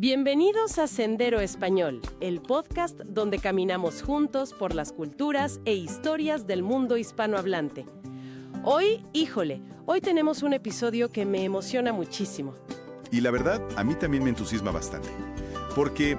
Bienvenidos a Sendero Español, el podcast donde caminamos juntos por las culturas e historias del mundo hispanohablante. Hoy tenemos un episodio que me emociona muchísimo. Y la verdad, a mí también me entusiasma bastante. Porque,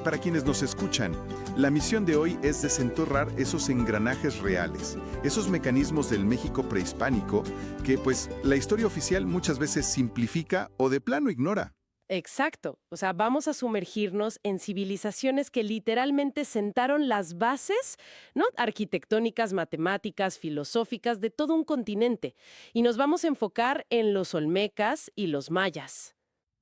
para quienes nos escuchan, la misión de hoy es desenterrar esos engranajes reales, esos mecanismos del México prehispánico que, pues, la historia oficial muchas veces simplifica o de plano ignora. Exacto. Vamos a sumergirnos en civilizaciones que literalmente sentaron las bases, ¿no? Arquitectónicas, matemáticas, filosóficas de todo un continente. Y nos vamos a enfocar en los olmecas y los mayas.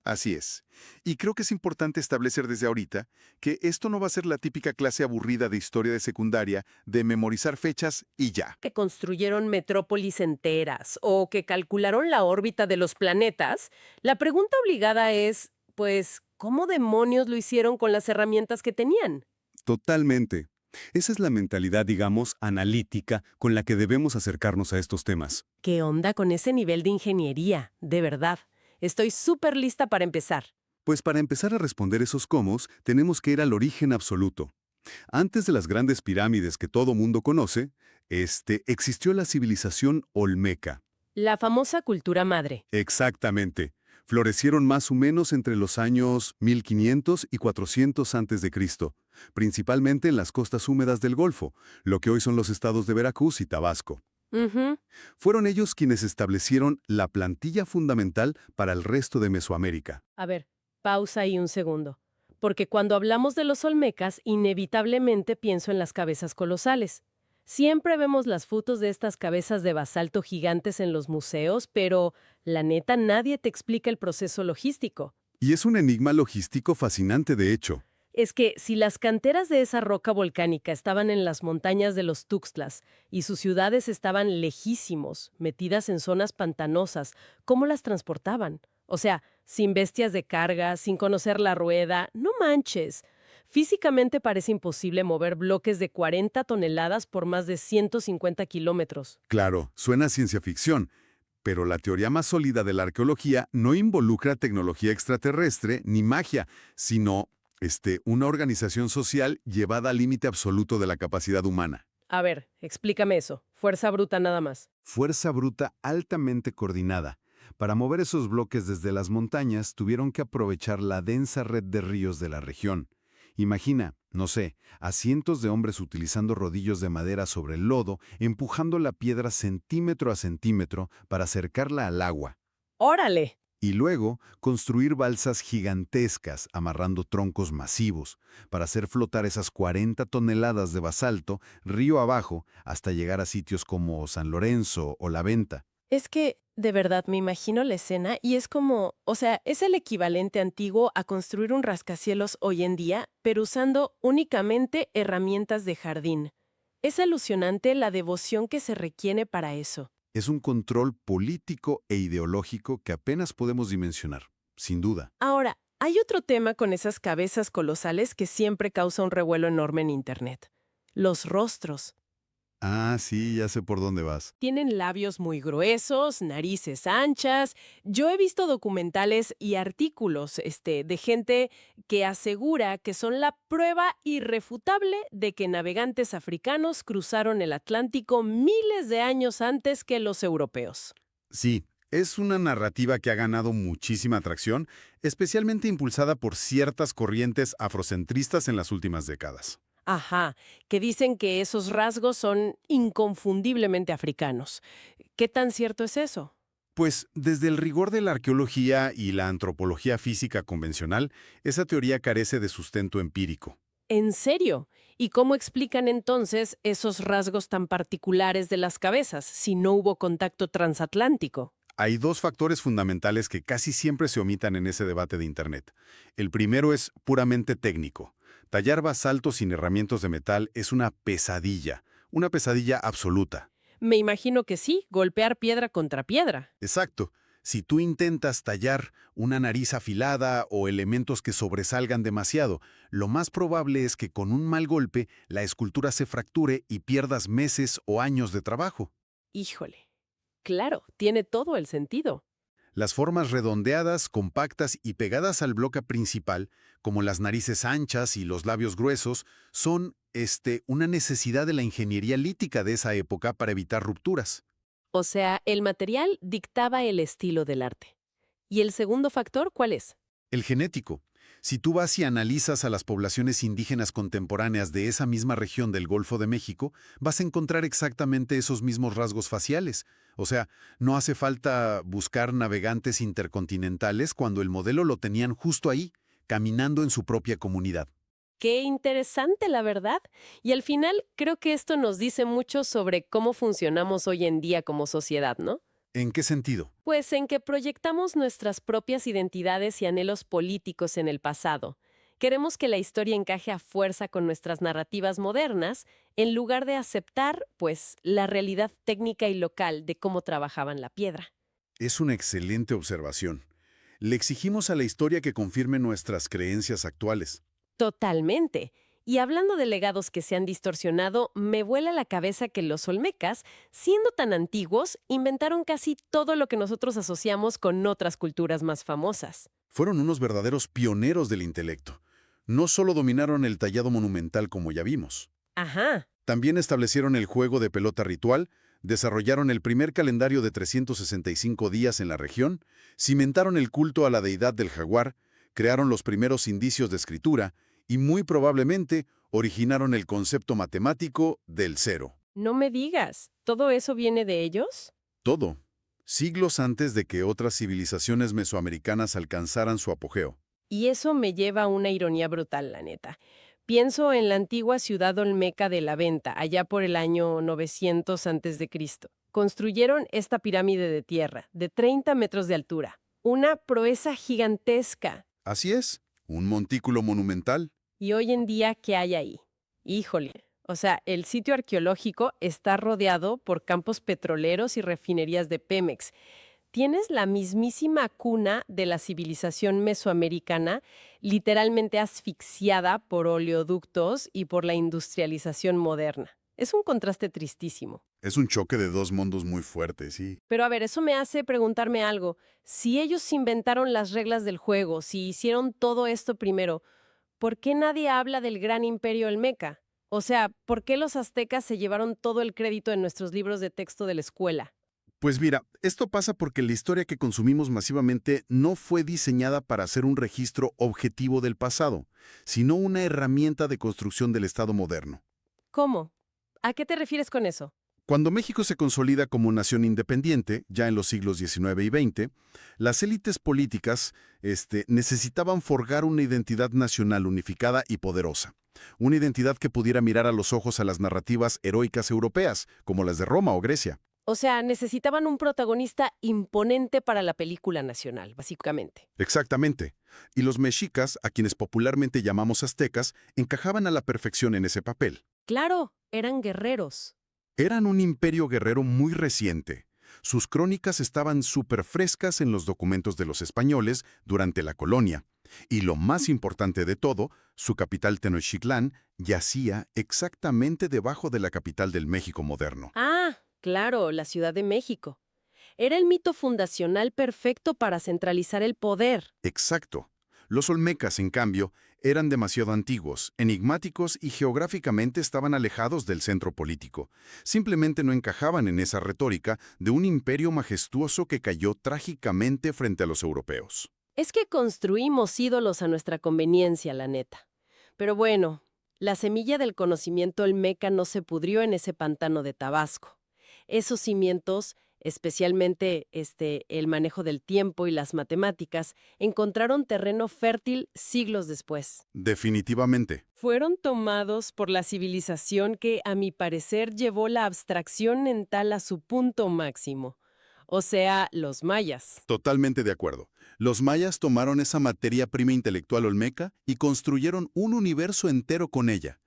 Así es. Y creo que es importante establecer desde ahorita que esto no va a ser la típica clase aburrida de historia de secundaria de memorizar fechas y ya. Que construyeron metrópolis enteras o que calcularon la órbita de los planetas, la pregunta obligada es, pues, ¿cómo demonios lo hicieron con las herramientas que tenían? Totalmente. Esa es la mentalidad, digamos, analítica con la que debemos acercarnos a estos temas. ¿Qué onda con ese nivel de ingeniería? De verdad. Estoy súper lista para empezar. Pues para empezar a responder esos cómo, tenemos que ir al origen absoluto. Antes de las grandes pirámides que todo mundo conoce, existió la civilización olmeca. La famosa cultura madre. Exactamente. Florecieron más o menos entre los años 1500 y 400 a.C., principalmente en las costas húmedas del Golfo, lo que hoy son los estados de Veracruz y Tabasco. Fueron ellos quienes establecieron la plantilla fundamental para el resto de Mesoamérica. A ver, pausa ahí un segundo. Porque cuando hablamos de los olmecas, inevitablemente pienso en las cabezas colosales. Siempre vemos las fotos de estas cabezas de basalto gigantes en los museos, pero, la neta, nadie te explica el proceso logístico. Y es un enigma logístico fascinante, de hecho. Es que si las canteras de esa roca volcánica estaban en las montañas de los Tuxtlas y sus ciudades estaban lejísimos, metidas en zonas pantanosas, ¿cómo las transportaban? O sea, sin bestias de carga, sin conocer la rueda, no manches. Físicamente parece imposible mover bloques de 40 toneladas por más de 150 kilómetros. Claro, suena a ciencia ficción, pero la teoría más sólida de la arqueología no involucra tecnología extraterrestre ni magia, sino una organización social llevada al límite absoluto de la capacidad humana. A ver, explícame eso. Fuerza bruta nada más. Fuerza bruta altamente coordinada. Para mover esos bloques desde las montañas, tuvieron que aprovechar la densa red de ríos de la región. Imagina, no sé, a cientos de hombres utilizando rodillos de madera sobre el lodo, empujando la piedra centímetro a centímetro para acercarla al agua. ¡Órale! Y luego, construir balsas gigantescas, amarrando troncos masivos, para hacer flotar esas 40 toneladas de basalto río abajo hasta llegar a sitios como San Lorenzo o La Venta. Es que, de verdad, me imagino la escena y es como, es el equivalente antiguo a construir un rascacielos hoy en día, pero usando únicamente herramientas de jardín. Es alucinante la devoción que se requiere para eso. Es un control político e ideológico que apenas podemos dimensionar, sin duda. Ahora, hay otro tema con esas cabezas colosales que siempre causa un revuelo enorme en Internet. Los rostros. Ah, sí, ya sé por dónde vas. Tienen labios muy gruesos, narices anchas. Yo he visto documentales y artículos de gente que asegura que son la prueba irrefutable de que navegantes africanos cruzaron el Atlántico miles de años antes que los europeos. Sí, es una narrativa que ha ganado muchísima atracción, especialmente impulsada por ciertas corrientes afrocentristas en las últimas décadas. Ajá, que dicen que esos rasgos son inconfundiblemente africanos. ¿Qué tan cierto es eso? Pues desde el rigor de la arqueología y la antropología física convencional, esa teoría carece de sustento empírico. ¿En serio? ¿Y cómo explican entonces esos rasgos tan particulares de las cabezas si no hubo contacto transatlántico? Hay dos factores fundamentales que casi siempre se omitan en ese debate de Internet. El primero es puramente técnico. Tallar basalto sin herramientas de metal es una pesadilla absoluta. Me imagino que sí, golpear piedra contra piedra. Exacto. Si tú intentas tallar una nariz afilada o elementos que sobresalgan demasiado, lo más probable es que con un mal golpe la escultura se fracture y pierdas meses o años de trabajo. Híjole. Claro, tiene todo el sentido. Las formas redondeadas, compactas y pegadas al bloque principal, como las narices anchas y los labios gruesos, son una necesidad de la ingeniería lítica de esa época para evitar rupturas. O sea, el material dictaba el estilo del arte. ¿Y el segundo factor cuál es? El genético. Si tú vas y analizas a las poblaciones indígenas contemporáneas de esa misma región del Golfo de México, vas a encontrar exactamente esos mismos rasgos faciales. O sea, no hace falta buscar navegantes intercontinentales cuando el modelo lo tenían justo ahí, caminando en su propia comunidad. Qué interesante, la verdad. Y al final, creo que esto nos dice mucho sobre cómo funcionamos hoy en día como sociedad, ¿no? ¿En qué sentido? Pues en que proyectamos nuestras propias identidades y anhelos políticos en el pasado. Queremos que la historia encaje a fuerza con nuestras narrativas modernas, en lugar de aceptar, pues, la realidad técnica y local de cómo trabajaban la piedra. Es una excelente observación. Le exigimos a la historia que confirme nuestras creencias actuales. Totalmente. Y hablando de legados que se han distorsionado, me vuela la cabeza que los olmecas, siendo tan antiguos, inventaron casi todo lo que nosotros asociamos con otras culturas más famosas. Fueron unos verdaderos pioneros del intelecto. No solo dominaron el tallado monumental como ya vimos. Ajá. También establecieron el juego de pelota ritual, desarrollaron el primer calendario de 365 días en la región, cimentaron el culto a la deidad del jaguar, crearon los primeros indicios de escritura y muy probablemente originaron el concepto matemático del cero. No me digas, ¿todo eso viene de ellos? Todo, siglos antes de que otras civilizaciones mesoamericanas alcanzaran su apogeo. Y eso me lleva a una ironía brutal, la neta. Pienso en la antigua ciudad olmeca de La Venta, allá por el año 900 a.C. Construyeron esta pirámide de tierra, de 30 metros de altura. Una proeza gigantesca. Así es, un montículo monumental. ¿Y hoy en día qué hay ahí? Híjole. O sea, el sitio arqueológico está rodeado por campos petroleros y refinerías de Pemex. Tienes la mismísima cuna de la civilización mesoamericana, literalmente asfixiada por oleoductos y por la industrialización moderna. Es un contraste tristísimo. Es un choque de dos mundos muy fuertes, sí. Pero a ver, eso me hace preguntarme algo. Si ellos inventaron las reglas del juego, si hicieron todo esto primero, ¿por qué nadie habla del gran imperio olmeca? O sea, ¿por qué los aztecas se llevaron todo el crédito en nuestros libros de texto de la escuela? Pues mira, esto pasa porque la historia que consumimos masivamente no fue diseñada para hacer un registro objetivo del pasado, sino una herramienta de construcción del Estado moderno. ¿Cómo? ¿A qué te refieres con eso? Cuando México se consolida como nación independiente, ya en los siglos XIX y XX, las élites políticas necesitaban forjar una identidad nacional unificada y poderosa. Una identidad que pudiera mirar a los ojos a las narrativas heroicas europeas, como las de Roma o Grecia. O sea, necesitaban un protagonista imponente para la película nacional, básicamente. Exactamente. Y los mexicas, a quienes popularmente llamamos aztecas, encajaban a la perfección en ese papel. Claro, eran guerreros. Eran un imperio guerrero muy reciente. Sus crónicas estaban súper frescas en los documentos de los españoles durante la colonia. Y lo más importante de todo, su capital Tenochtitlán yacía exactamente debajo de la capital del México moderno. Ah, claro, la Ciudad de México. Era el mito fundacional perfecto para centralizar el poder. Exacto. Los olmecas, en cambio, eran demasiado antiguos, enigmáticos y geográficamente estaban alejados del centro político. Simplemente no encajaban en esa retórica de un imperio majestuoso que cayó trágicamente frente a los europeos. Es que construimos ídolos a nuestra conveniencia, la neta. Pero bueno, la semilla del conocimiento olmeca no se pudrió en ese pantano de Tabasco. Esos cimientos, especialmente el manejo del tiempo y las matemáticas, encontraron terreno fértil siglos después. Definitivamente. Fueron tomados por la civilización que, a mi parecer, llevó la abstracción mental a su punto máximo. O sea, los mayas. Totalmente de acuerdo. Los mayas tomaron esa materia prima intelectual olmeca y construyeron un universo entero con ella.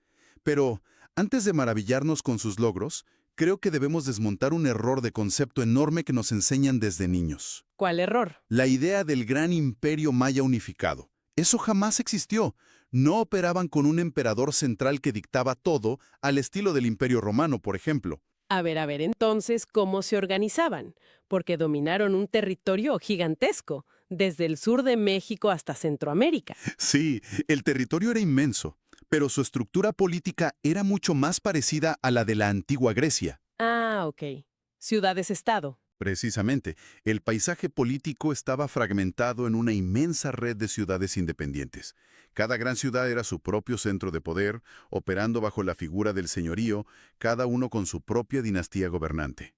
Pero, antes de maravillarnos con sus logros, creo que debemos desmontar un error de concepto enorme que nos enseñan desde niños. ¿Cuál error? La idea del gran imperio maya unificado. Eso jamás existió. No operaban con un emperador central que dictaba todo, al estilo del Imperio Romano, por ejemplo. A ver, entonces, ¿cómo se organizaban? Porque dominaron un territorio gigantesco, desde el sur de México hasta Centroamérica. Sí, el territorio era inmenso, pero su estructura política era mucho más parecida a la de la antigua Grecia. Ah, ok. Ciudades-estado. Precisamente, el paisaje político estaba fragmentado en una inmensa red de ciudades independientes. Cada gran ciudad era su propio centro de poder, operando bajo la figura del señorío, cada uno con su propia dinastía gobernante.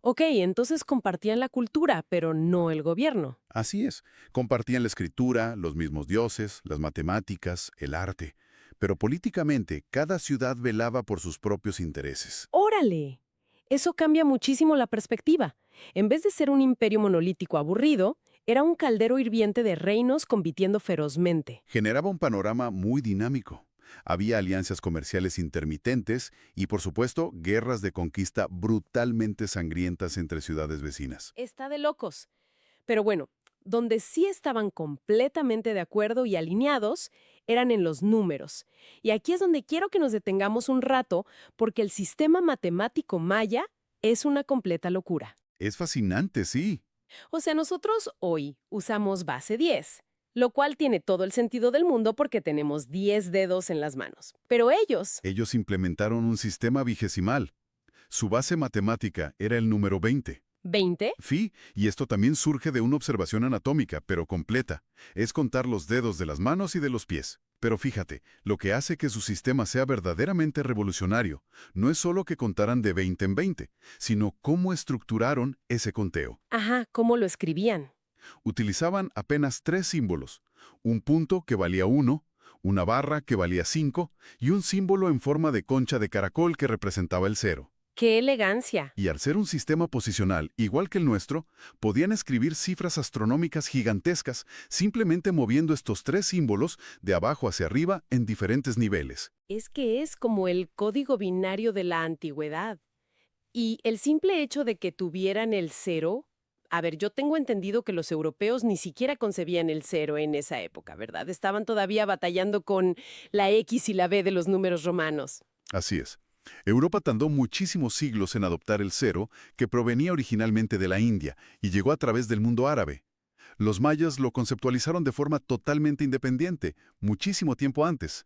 Ok, entonces compartían la cultura, pero no el gobierno. Así es, compartían la escritura, los mismos dioses, las matemáticas, el arte. Pero políticamente, cada ciudad velaba por sus propios intereses. ¡Órale! Eso cambia muchísimo la perspectiva. En vez de ser un imperio monolítico aburrido, era un caldero hirviente de reinos compitiendo ferozmente. Generaba un panorama muy dinámico. Había alianzas comerciales intermitentes y, por supuesto, guerras de conquista brutalmente sangrientas entre ciudades vecinas. Está de locos. Pero bueno, donde sí estaban completamente de acuerdo y alineados eran en los números. Y aquí es donde quiero que nos detengamos un rato, porque el sistema matemático maya es una completa locura. Es fascinante, sí. O sea, nosotros hoy usamos base 10, lo cual tiene todo el sentido del mundo porque tenemos 10 dedos en las manos. Pero ellos, Ellos implementaron un sistema vigesimal. Su base matemática era el número 20. 20, Y esto también surge de una observación anatómica, pero completa. Es contar los dedos de las manos y de los pies. Pero fíjate, lo que hace que su sistema sea verdaderamente revolucionario no es solo que contaran de 20 en 20, sino cómo estructuraron ese conteo. ajá, ¿cómo lo escribían? Utilizaban apenas 3 símbolos: un punto que valía 1, una barra que valía 5 y un símbolo en forma de concha de caracol que representaba el 0. ¡Qué elegancia! Y al ser un sistema posicional igual que el nuestro, podían escribir cifras astronómicas gigantescas simplemente moviendo estos 3 símbolos de abajo hacia arriba en diferentes niveles. Es que es como el código binario de la antigüedad. Y el simple hecho de que tuvieran el 0, a ver, yo tengo entendido que los europeos ni siquiera concebían el 0 en esa época, ¿verdad? Estaban todavía batallando con la X y la B de los números romanos. Así es. Europa tardó muchísimos siglos en adoptar el 0, que provenía originalmente de la India y llegó a través del mundo árabe. Los mayas lo conceptualizaron de forma totalmente independiente, muchísimo tiempo antes.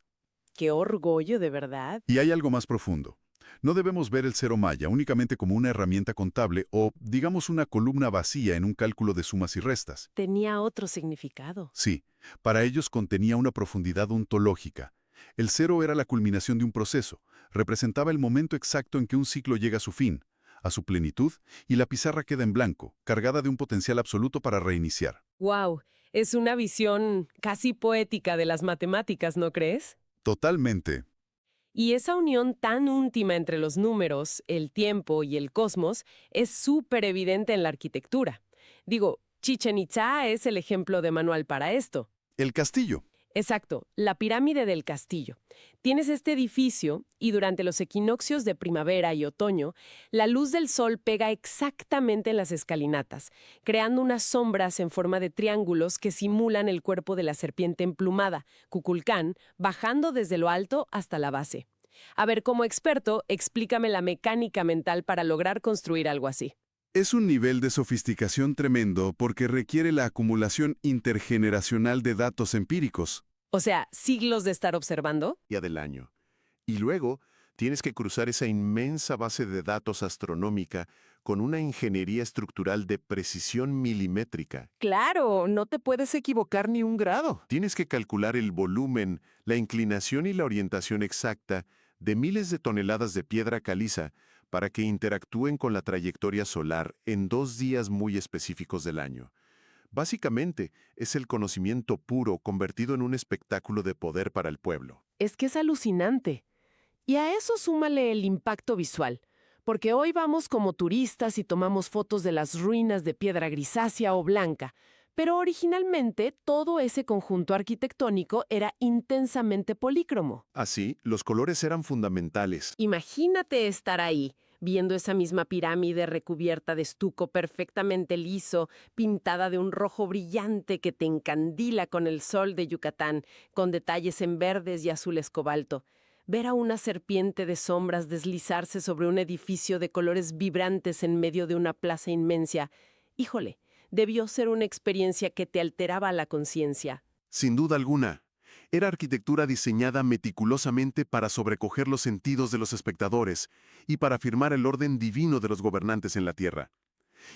¡Qué orgullo, de verdad! Y hay algo más profundo. No debemos ver el 0 maya únicamente como una herramienta contable o, digamos, una columna vacía en un cálculo de sumas y restas. Tenía otro significado. Sí, para ellos contenía una profundidad ontológica. El 0 era la culminación de un proceso, representaba el momento exacto en que un ciclo llega a su fin, a su plenitud, y la pizarra queda en blanco, cargada de un potencial absoluto para reiniciar. ¡Wow! Es una visión casi poética de las matemáticas, ¿no crees? Totalmente. Y esa unión tan íntima entre los números, el tiempo y el cosmos es súper evidente en la arquitectura. Digo, Chichén Itzá es el ejemplo de manual para esto. El castillo. Exacto, la pirámide del castillo. Tienes este edificio y durante los equinoccios de primavera y otoño, la luz del sol pega exactamente en las escalinatas, creando unas sombras en forma de triángulos que simulan el cuerpo de la serpiente emplumada, Kukulcán, bajando desde lo alto hasta la base. A ver, como experto, explícame la mecánica mental para lograr construir algo así. Es un nivel de sofisticación tremendo porque requiere la acumulación intergeneracional de datos empíricos. O sea, siglos de estar observando. Día del año. Y luego tienes que cruzar esa inmensa base de datos astronómica con una ingeniería estructural de precisión milimétrica. Claro, no te puedes Equivocar ni un grado. Tienes que calcular el volumen, la inclinación y la orientación exacta de miles de toneladas de piedra caliza para que interactúen con la trayectoria solar en 2 días muy específicos del año. Básicamente, es el conocimiento puro convertido en un espectáculo de poder para el pueblo. Es que es alucinante. Y a eso súmale el impacto visual, porque hoy vamos como turistas y tomamos fotos de las ruinas de piedra grisácea o blanca, pero originalmente todo ese conjunto arquitectónico era intensamente polícromo. Así, los colores eran fundamentales. Imagínate estar ahí, viendo esa misma pirámide recubierta de estuco perfectamente liso, pintada de un rojo brillante que te encandila con el sol de Yucatán, con detalles en verdes y azules cobalto. ver a una serpiente de sombras deslizarse sobre un edificio de colores vibrantes en medio de una plaza inmensa. Híjole, debió ser una experiencia que te alteraba la conciencia. Sin duda alguna. Era arquitectura diseñada meticulosamente para sobrecoger los sentidos de los espectadores y para afirmar el orden divino de los gobernantes en la Tierra.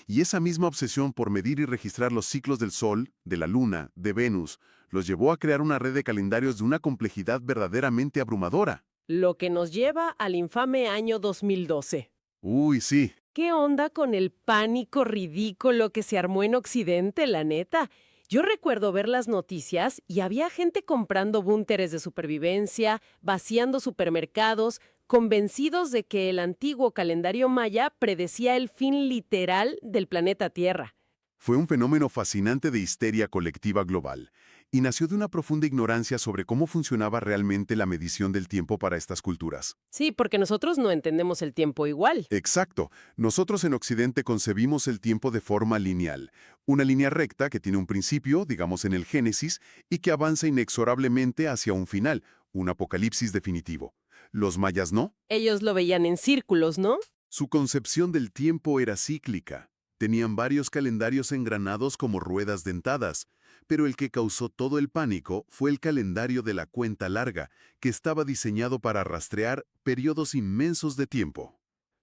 Y esa misma obsesión por medir y registrar los ciclos del Sol, de la Luna, de Venus, los llevó a crear una red de calendarios de una complejidad verdaderamente abrumadora. Lo que nos lleva al infame año 2012. Uy, sí. ¿Qué onda con el pánico ridículo que se armó en Occidente, la neta? Yo recuerdo ver las noticias y había gente comprando búnkeres de supervivencia, vaciando supermercados, convencidos de que el antiguo calendario maya predecía el fin literal del planeta Tierra. Fue un fenómeno fascinante de histeria colectiva global, y nació de una profunda ignorancia sobre cómo funcionaba realmente la medición del tiempo para estas culturas. Sí, porque nosotros no entendemos el tiempo igual. Exacto. Nosotros en Occidente concebimos el tiempo de forma lineal. Una línea recta que tiene un principio, digamos en el Génesis, y que avanza inexorablemente hacia un final, un apocalipsis definitivo. Los mayas no. Ellos lo veían en círculos, ¿no? Su concepción del tiempo era cíclica. Tenían varios calendarios engranados como ruedas dentadas, pero el que causó todo el pánico fue el calendario de la cuenta larga, que estaba diseñado para rastrear periodos inmensos de tiempo.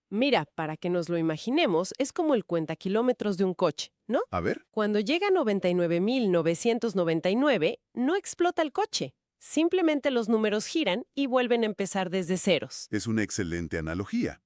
Mira, para que nos lo imaginemos, es como el cuentakilómetros de un coche, ¿no? A ver. Cuando llega a 99.999, no explota el coche. Simplemente los números giran y vuelven a empezar desde ceros. Es una excelente analogía.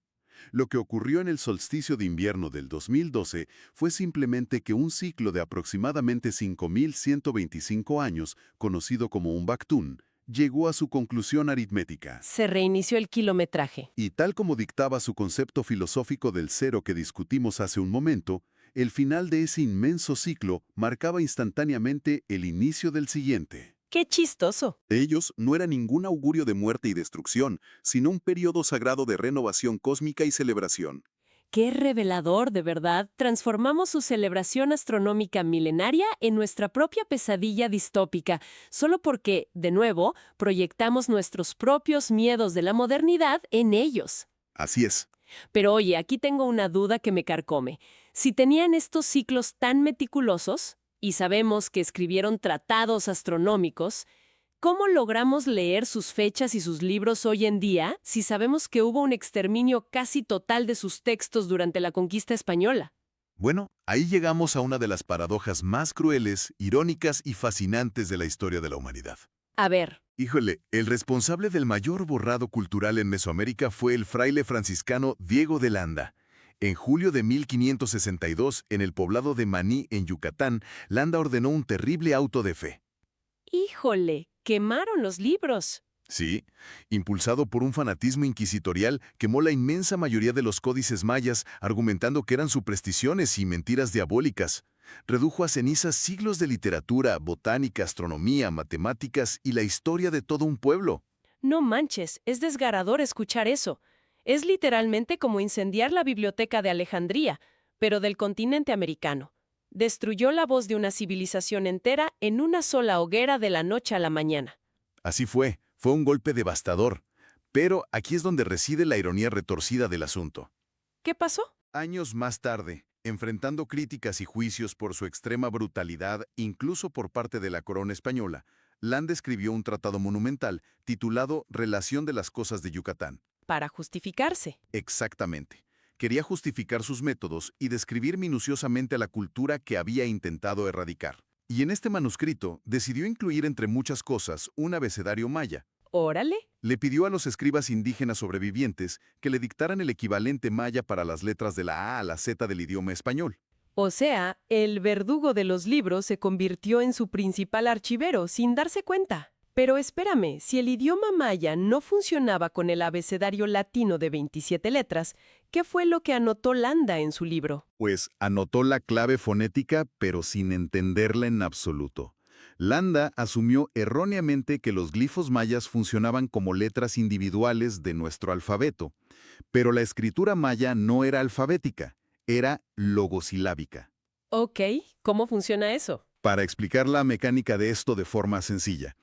Lo que ocurrió en el solsticio de invierno del 2012 fue simplemente que un ciclo de aproximadamente 5.125 años, conocido como un Bactún, llegó a su conclusión aritmética. Se reinició el kilometraje. Y tal como dictaba su concepto filosófico del cero que discutimos hace un momento, el final de ese inmenso ciclo marcaba instantáneamente el inicio del siguiente. ¡Qué chistoso! Ellos no eran ningún augurio de muerte y destrucción, sino un periodo sagrado de renovación cósmica y celebración. ¡Qué revelador, de verdad! Transformamos su celebración astronómica milenaria en nuestra propia pesadilla distópica, solo porque, de nuevo, proyectamos nuestros propios miedos de la modernidad en ellos. Así es. Pero oye, aquí tengo una duda que me carcome. Si tenían estos ciclos tan meticulosos, y sabemos que escribieron tratados astronómicos, ¿cómo logramos leer sus fechas y sus libros hoy en día si sabemos que hubo un exterminio casi total de sus textos durante la conquista española? Bueno, ahí llegamos a una de las paradojas más crueles, irónicas y fascinantes de la historia de la humanidad. A ver. Híjole, el responsable del mayor borrado cultural en Mesoamérica fue el fraile franciscano Diego de Landa. En julio de 1562, en el poblado de Maní, en Yucatán, Landa ordenó un terrible auto de fe. ¡Híjole! ¡Quemaron los libros! Sí, impulsado por un fanatismo inquisitorial, quemó la inmensa mayoría de los códices mayas, argumentando que eran supersticiones y mentiras diabólicas. Redujo a cenizas siglos de literatura, botánica, astronomía, matemáticas y la historia de todo un pueblo. No manches, es desgarrador escuchar eso. Es literalmente como incendiar la biblioteca de Alejandría, pero del continente americano. Destruyó la voz de una civilización entera en una sola hoguera de la noche a la mañana. Así fue un golpe devastador. Pero aquí es donde reside la ironía retorcida del asunto. ¿Qué pasó? Años más tarde, enfrentando críticas y juicios por su extrema brutalidad, incluso por parte de la corona española, Landa escribió un tratado monumental titulado Relación de las Cosas de Yucatán. Para justificarse. Exactamente. Quería justificar sus métodos y describir minuciosamente a la cultura que había intentado erradicar. Y en este manuscrito decidió incluir entre muchas cosas un abecedario maya. ¡Órale! Le pidió a los escribas indígenas sobrevivientes que le dictaran el equivalente maya para las letras de la A a la Z del idioma español. O sea, el verdugo de los libros se convirtió en su principal archivero sin darse cuenta. Pero espérame, si el idioma maya no funcionaba con el abecedario latino de 27 letras, ¿qué fue lo que anotó Landa en su libro? Pues anotó la clave fonética, pero sin entenderla en absoluto. Landa asumió erróneamente que los glifos mayas funcionaban como letras individuales de nuestro alfabeto, pero la escritura maya no era alfabética, era logosilábica. Ok, ¿cómo funciona eso? Para explicar la mecánica de esto de forma sencilla,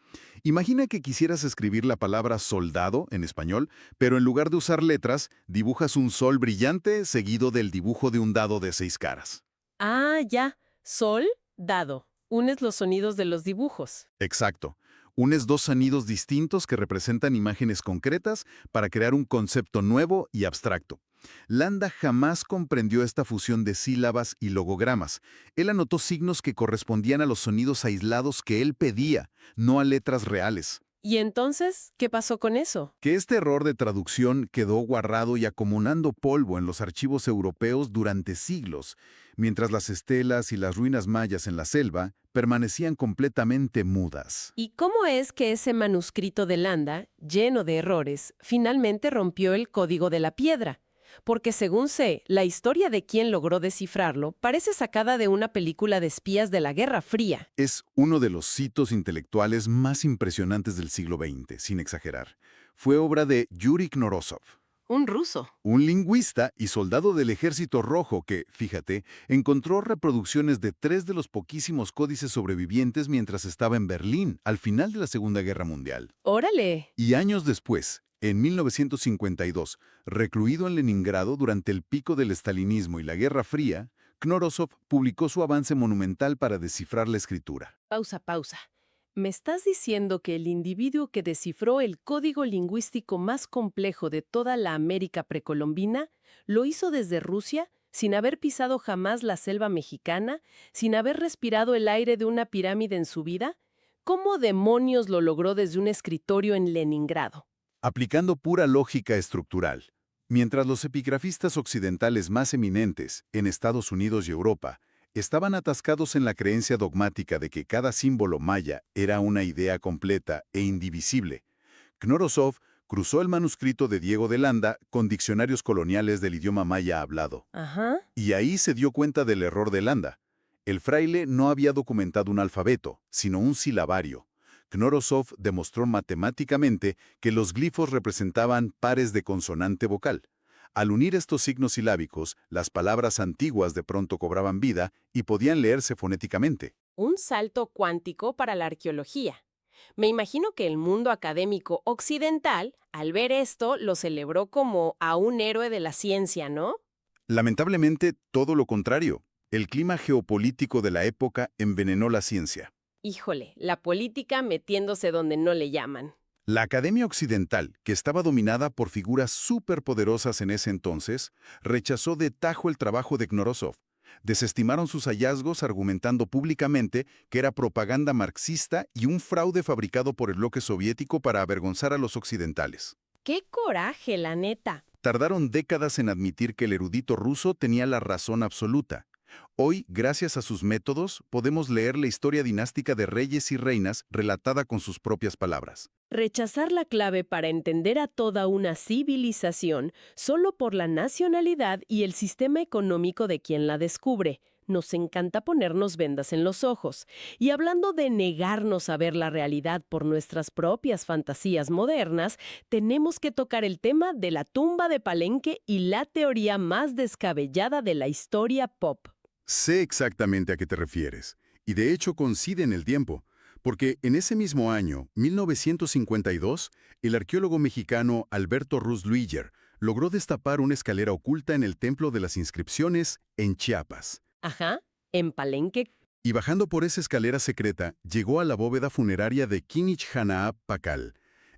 Imagina que quisieras escribir la palabra soldado en español, pero en lugar de usar letras, dibujas un sol brillante seguido del dibujo de un dado de 6 caras. Ah, ya. Sol, dado. Unes los sonidos de los dibujos. Exacto. Unes dos sonidos distintos que representan imágenes concretas para crear un concepto nuevo y abstracto. Landa jamás comprendió esta fusión de sílabas y logogramas. Él anotó signos que correspondían a los sonidos aislados que él pedía, no a letras reales. ¿Y entonces qué pasó con eso? Que este error de traducción quedó guardado y acumulando polvo en los archivos europeos durante siglos, mientras las estelas y las ruinas mayas en la selva permanecían completamente mudas. ¿Y cómo es que ese manuscrito de Landa, lleno de errores, finalmente rompió el código de la piedra? Porque según sé, la historia de quien logró descifrarlo parece sacada de una película de espías de la Guerra Fría. Es uno de los hitos intelectuales más impresionantes del siglo XX, sin exagerar. Fue obra de Yuri Knorosov, Un ruso. un lingüista y soldado del Ejército Rojo que, fíjate, encontró reproducciones de 3 de los poquísimos códices sobrevivientes mientras estaba en Berlín, al final de la Segunda Guerra Mundial. ¡Órale! Y años después, en 1952, recluido en Leningrado durante el pico del estalinismo y la Guerra Fría, Knorosov publicó su avance monumental para descifrar la escritura. Pausa. ¿Me estás diciendo que el individuo que descifró el código lingüístico más complejo de toda la América precolombina lo hizo desde Rusia, sin haber pisado jamás la selva mexicana, sin haber respirado el aire de una pirámide en su vida? ¿Cómo demonios lo logró desde un escritorio en Leningrado? Aplicando pura lógica estructural. Mientras los epigrafistas occidentales más eminentes, en Estados Unidos y Europa, estaban atascados en la creencia dogmática de que cada símbolo maya era una idea completa e indivisible, Knorosov cruzó el manuscrito de Diego de Landa con diccionarios coloniales del idioma maya hablado. Ajá. Y ahí se dio cuenta del error de Landa. El fraile no había documentado un alfabeto, sino un silabario. Knorosov demostró matemáticamente que los glifos representaban pares de consonante vocal. Al unir estos signos silábicos, las palabras antiguas de pronto cobraban vida y podían leerse fonéticamente. Un salto cuántico para la arqueología. Me imagino que el mundo académico occidental, al ver esto, lo celebró como a un héroe de la ciencia, ¿no? Lamentablemente, todo lo contrario. El clima geopolítico de la época envenenó la ciencia. Híjole, la política metiéndose donde no le llaman. La Academia Occidental, que estaba dominada por figuras superpoderosas en ese entonces, rechazó de tajo el trabajo de Knorosov. Desestimaron sus hallazgos argumentando públicamente que era propaganda marxista y un fraude fabricado por el bloque soviético para avergonzar a los occidentales. ¡Qué coraje, la neta! Tardaron décadas en admitir que el erudito ruso tenía la razón absoluta. Hoy, gracias a sus métodos, podemos leer la historia dinástica de reyes y reinas relatada con sus propias palabras. Rechazar la clave para entender a toda una civilización solo por la nacionalidad y el sistema económico de quien la descubre. Nos encanta ponernos vendas en los ojos. Y hablando de negarnos a ver la realidad por nuestras propias fantasías modernas, tenemos que tocar el tema de la tumba de Palenque y la teoría más descabellada de la historia pop. Sé exactamente a qué te refieres, y de hecho coincide en el tiempo, porque en ese mismo año, 1952, el arqueólogo mexicano Alberto Ruz Luiger logró destapar una escalera oculta en el Templo de las Inscripciones en Chiapas. Ajá, en Palenque. Y bajando por esa escalera secreta, llegó a la bóveda funeraria de Kinich Hanaab Pacal,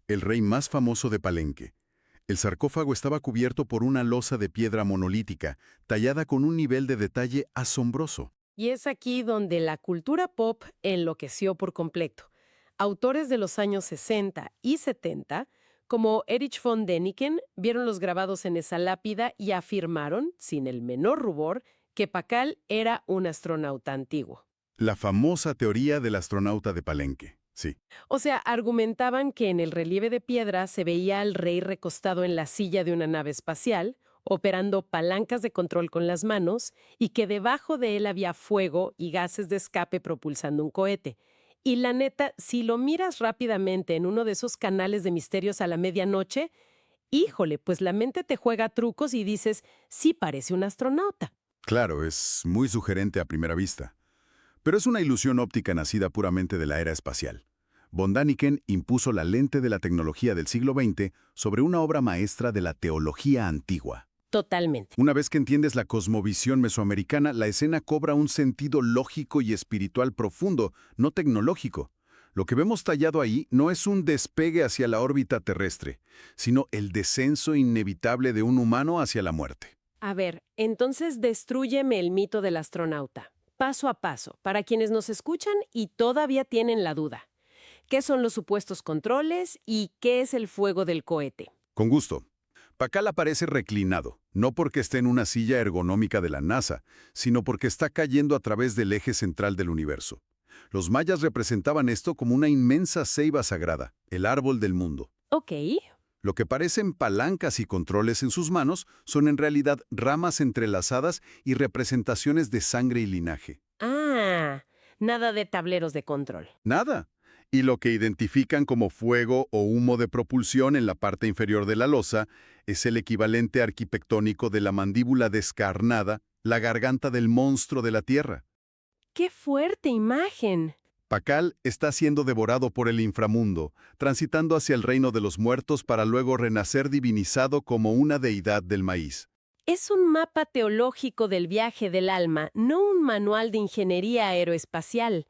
el rey más famoso de Palenque. El sarcófago estaba cubierto por una losa de piedra monolítica, tallada con un nivel de detalle asombroso. Y es aquí donde la cultura pop enloqueció por completo. Autores de los años 60 y 70, como Erich von Däniken, vieron los grabados en esa lápida y afirmaron, sin el menor rubor, que Pacal era un astronauta antiguo. La famosa teoría del astronauta de Palenque, sí. O sea, argumentaban que en el relieve de piedra se veía al rey recostado en la silla de una nave espacial, operando palancas de control con las manos, y que debajo de él había fuego y gases de escape propulsando un cohete. Y la neta, si lo miras rápidamente en uno de esos canales de misterios a la medianoche, híjole, pues la mente te juega trucos y dices, sí parece un astronauta. Claro, es muy sugerente a primera vista. Pero es una ilusión óptica nacida puramente de la era espacial. Von Däniken impuso la lente de la tecnología del siglo XX sobre una obra maestra de la teología antigua. Totalmente. Una vez que entiendes la cosmovisión mesoamericana, la escena cobra un sentido lógico y espiritual profundo, no tecnológico. Lo que vemos tallado ahí no es un despegue hacia la órbita terrestre, sino el descenso inevitable de un humano hacia la muerte. A ver, entonces destrúyeme el mito del astronauta. Paso a paso, para quienes nos escuchan y todavía tienen la duda. ¿Qué son los supuestos controles y qué es el fuego del cohete? Con gusto. Pakal aparece reclinado, no porque esté en una silla ergonómica de la NASA, sino porque está cayendo a través del eje central del universo. Los mayas representaban esto como una inmensa ceiba sagrada, el árbol del mundo. Ok. Lo que parecen palancas y controles en sus manos son en realidad ramas entrelazadas y representaciones de sangre y linaje. Ah, nada de tableros de control. Nada. Y lo que identifican como fuego o humo de propulsión en la parte inferior de la losa es el equivalente arquitectónico de la mandíbula descarnada, la garganta del monstruo de la Tierra. ¡Qué fuerte imagen! Pakal está siendo devorado por el inframundo, transitando hacia el reino de los muertos para luego renacer divinizado como una deidad del maíz. Es un mapa teológico del viaje del alma, no un manual de ingeniería aeroespacial.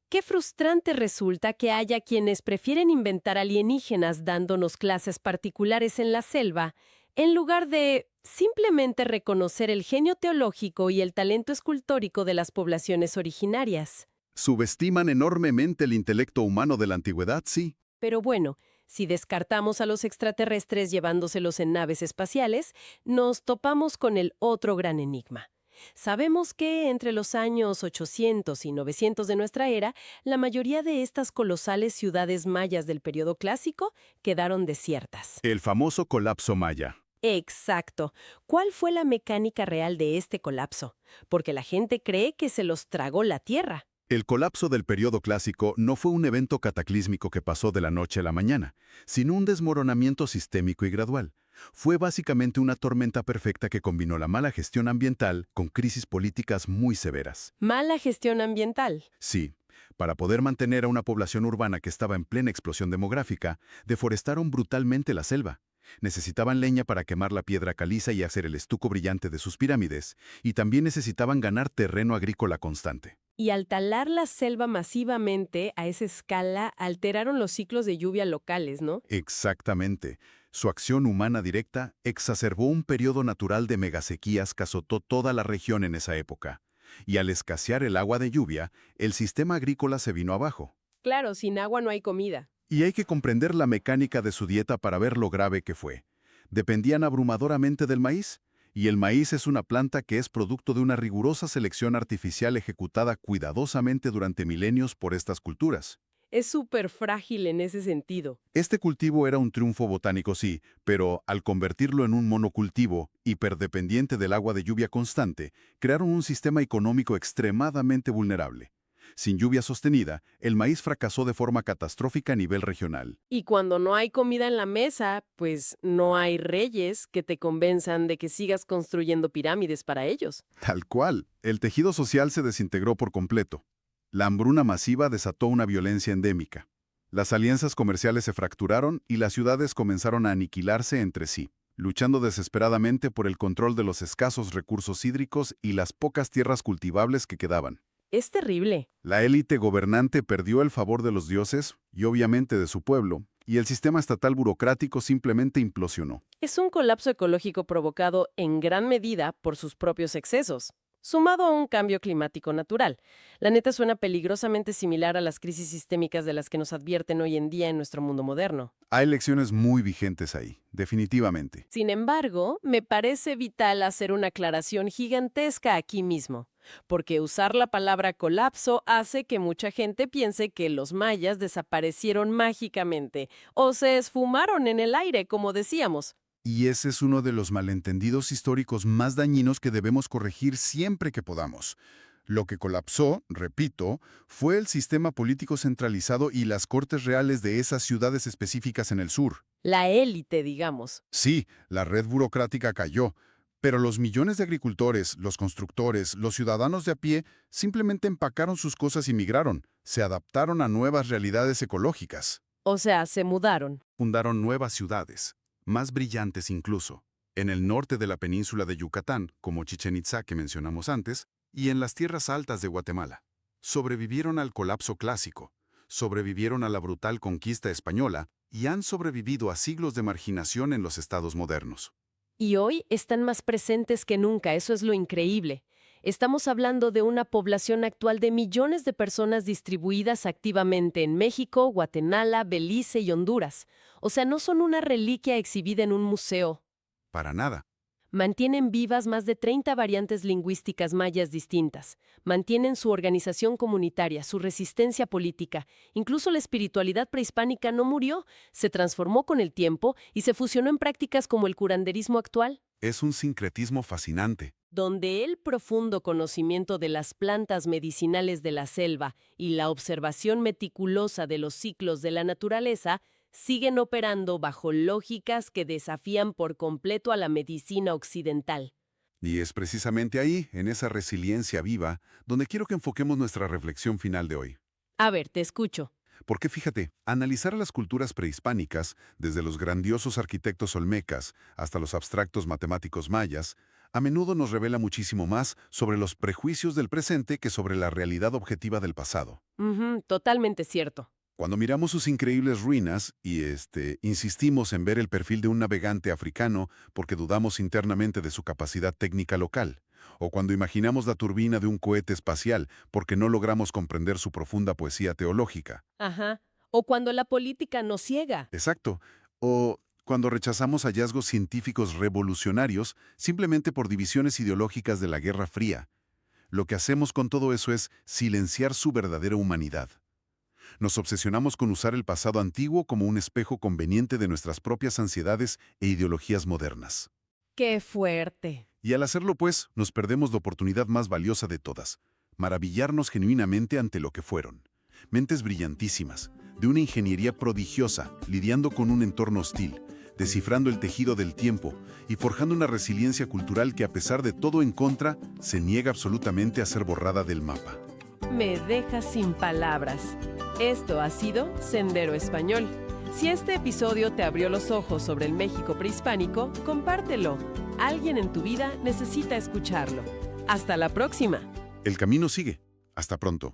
Qué frustrante resulta que haya quienes prefieren inventar alienígenas dándonos clases particulares en la selva, en lugar de simplemente reconocer el genio teológico y el talento escultórico de las poblaciones originarias. Subestiman enormemente el intelecto humano de la antigüedad, sí. Pero bueno, si descartamos a los extraterrestres llevándoselos en naves espaciales, nos topamos con el otro gran enigma. Sabemos que entre los años 800 y 900 de nuestra era, la mayoría de estas colosales ciudades mayas del periodo clásico quedaron desiertas. El famoso colapso maya. Exacto. ¿Cuál fue la mecánica real de este colapso? Porque la gente cree que se los tragó la Tierra. El colapso del periodo clásico no fue un evento cataclísmico que pasó de la noche a la mañana, sino un desmoronamiento sistémico y gradual. Fue básicamente una tormenta perfecta que combinó la mala gestión ambiental con crisis políticas muy severas. Mala gestión ambiental. Sí, para poder mantener a una población urbana que estaba en plena explosión demográfica, deforestaron brutalmente la selva. Necesitaban leña para quemar la piedra caliza y hacer el estuco brillante de sus pirámides, y también necesitaban ganar terreno agrícola constante. Y al talar la selva masivamente a esa escala, alteraron los ciclos de lluvia locales, ¿no? Exactamente. Su acción humana directa exacerbó un periodo natural de megasequías que azotó toda la región en esa época. Y al escasear el agua de lluvia, el sistema agrícola se vino abajo. Claro, sin agua no hay comida. Y hay que comprender la mecánica de su dieta para ver lo grave que fue. Dependían abrumadoramente del maíz, y el maíz es una planta que es producto de una rigurosa selección artificial ejecutada cuidadosamente durante milenios por estas culturas. Es súper frágil en ese sentido. Este cultivo era un triunfo botánico, sí, pero al convertirlo en un monocultivo, hiperdependiente del agua de lluvia constante, crearon un sistema económico extremadamente vulnerable. Sin lluvia sostenida, el maíz fracasó de forma catastrófica a nivel regional. Y cuando no hay comida en la mesa, pues no hay reyes que te convenzan de que sigas construyendo pirámides para ellos. Tal cual, el tejido social se desintegró por completo. La hambruna masiva desató una violencia endémica. Las alianzas comerciales se fracturaron y las ciudades comenzaron a aniquilarse entre sí, luchando desesperadamente por el control de los escasos recursos hídricos y las pocas tierras cultivables que quedaban. Es terrible. La élite gobernante perdió el favor de los dioses y obviamente de su pueblo, y el sistema estatal burocrático simplemente implosionó. Es un colapso ecológico provocado en gran medida por sus propios excesos, sumado a un cambio climático natural. La neta suena peligrosamente similar a las crisis sistémicas de las que nos advierten hoy en día en nuestro mundo moderno. Hay lecciones muy vigentes ahí, definitivamente. Sin embargo, me parece vital hacer una aclaración gigantesca aquí mismo, porque usar la palabra colapso hace que mucha gente piense que los mayas desaparecieron mágicamente o se esfumaron en el aire, como decíamos. Y ese es uno de los malentendidos históricos más dañinos que debemos corregir siempre que podamos. Lo que colapsó, repito, fue el sistema político centralizado y las cortes reales de esas ciudades específicas en el sur. La élite, digamos. Sí, la red burocrática cayó, Pero los millones de agricultores, los constructores, los ciudadanos de a pie simplemente empacaron sus cosas y migraron, se adaptaron a nuevas realidades ecológicas. O sea, se mudaron. Fundaron nuevas ciudades, más brillantes incluso, en el norte de la península de Yucatán, como Chichén Itzá que mencionamos antes, y en las tierras altas de Guatemala. Sobrevivieron al colapso clásico, sobrevivieron a la brutal conquista española y han sobrevivido a siglos de marginación en los estados modernos. Y hoy están más presentes que nunca, eso es lo increíble. Estamos hablando de una población actual de millones de personas distribuidas activamente en México, Guatemala, Belice y Honduras. O sea, no son una reliquia exhibida en un museo. Para nada. Mantienen vivas más de 30 variantes lingüísticas mayas distintas. Mantienen su organización comunitaria, su resistencia política. Incluso la espiritualidad prehispánica no murió, se transformó con el tiempo y se fusionó en prácticas como el curanderismo actual, Es un sincretismo fascinante. donde el profundo conocimiento de las plantas medicinales de la selva y la observación meticulosa de los ciclos de la naturaleza siguen operando bajo lógicas que desafían por completo a la medicina occidental. Y es precisamente ahí, en esa resiliencia viva, donde quiero que enfoquemos nuestra reflexión final de hoy. A ver, te escucho. Porque fíjate, analizar a las culturas prehispánicas, desde los grandiosos arquitectos olmecas hasta los abstractos matemáticos mayas, a menudo nos revela muchísimo más sobre los prejuicios del presente que sobre la realidad objetiva del pasado. Totalmente cierto. Cuando miramos sus increíbles ruinas y insistimos en ver el perfil de un navegante africano porque dudamos internamente de su capacidad técnica local, o cuando imaginamos la turbina de un cohete espacial porque no logramos comprender su profunda poesía teológica. Ajá. O cuando la política nos ciega. Exacto. O cuando rechazamos hallazgos científicos revolucionarios simplemente por divisiones ideológicas de la Guerra Fría. Lo que hacemos con todo eso es silenciar su verdadera humanidad. Nos obsesionamos con usar el pasado antiguo como un espejo conveniente de nuestras propias ansiedades e ideologías modernas. ¡Qué fuerte! Y al hacerlo, pues, nos perdemos la oportunidad más valiosa de todas, maravillarnos genuinamente ante lo que fueron. Mentes brillantísimas, de una ingeniería prodigiosa, lidiando con un entorno hostil, descifrando el tejido del tiempo y forjando una resiliencia cultural que, a pesar de todo en contra, se niega absolutamente a ser borrada del mapa. Me deja sin palabras. Esto ha sido Sendero Español. Si este episodio te abrió los ojos sobre el México prehispánico, compártelo. Alguien en tu vida necesita escucharlo. Hasta la próxima. El camino sigue. Hasta pronto.